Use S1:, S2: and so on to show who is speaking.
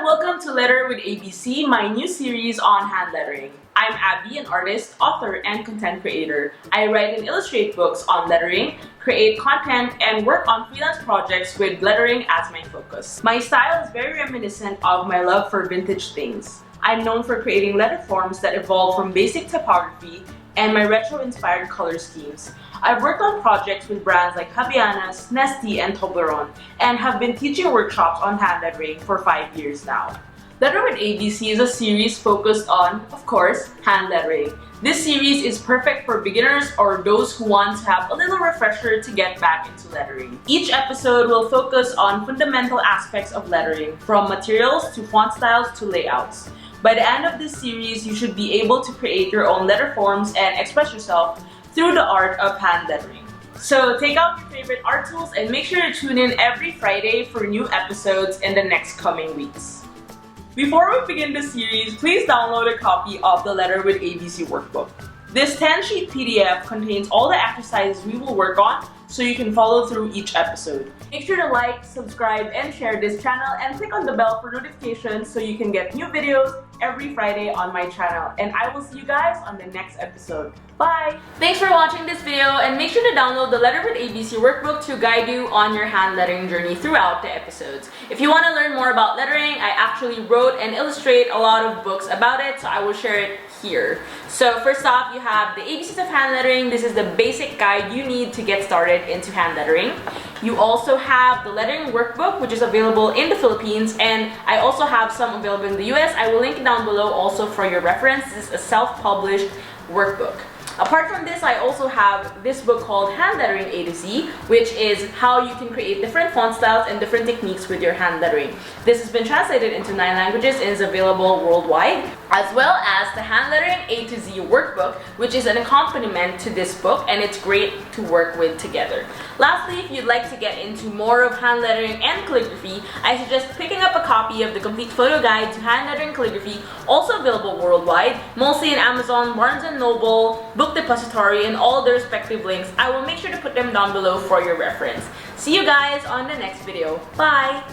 S1: welcome to Letter with ABC, my new series on hand lettering. I'm Abby, an artist, author, and content creator. I write and illustrate books on lettering, create content, and work on freelance projects with lettering as my focus. My style is very reminiscent of my love for vintage things. I'm known for creating letter forms that evolve from basic typography and my retro-inspired color schemes. I've worked on projects with brands like Havaianas, Nestle, and Toblerone, and have been teaching workshops on hand lettering for 5 years now. Letter with ABC is a series focused on, of course, hand lettering. This series is perfect for beginners or those who want to have a little refresher to get back into lettering. Each episode will focus on fundamental aspects of lettering, from materials to font styles to layouts. By the end of this series, you should be able to create your own letter forms and express yourself through the art of hand lettering. So take out your favorite art tools and make sure to tune in every Friday for new episodes in the next coming weeks. Before we begin the series, please download a copy of the Letter with ABC Workbook. This 10-sheet PDF contains all the exercises we will work on so you can follow through each episode. Make sure to like, subscribe, and share this channel and click on the bell for notifications so you can get new videos every Friday on my channel. And I will see you guys on the next episode. Bye! Thanks for watching this video, and make sure to download the Letter with ABC Workbook to guide you on your hand lettering journey throughout the episodes. If you want to learn more about lettering, I actually wrote and illustrate a lot of books about it, so I will share it here. So first off, you have the ABCs of hand lettering. This is the basic guide you need to get started into hand lettering. You also have the lettering workbook, which is available in the Philippines, and I also have some available in the US. I will link it down below also for your reference. This is a self-published workbook. Apart from this, I also have this book called Hand Lettering A to Z, which is how you can create different font styles and different techniques with your hand lettering. This has been translated into 9 languages and is available worldwide, as well as the Hand Lettering A to Z workbook, which is an accompaniment to this book, and it's great to work with together. Lastly, if you'd like to get into more of hand lettering and calligraphy, I suggest picking up a copy of the complete photo guide to hand lettering calligraphy, also available worldwide, mostly in Amazon, Barnes & Noble, Book Depository, and all the respective links. I will make sure to put them down below for your reference. See you guys on the next video. Bye!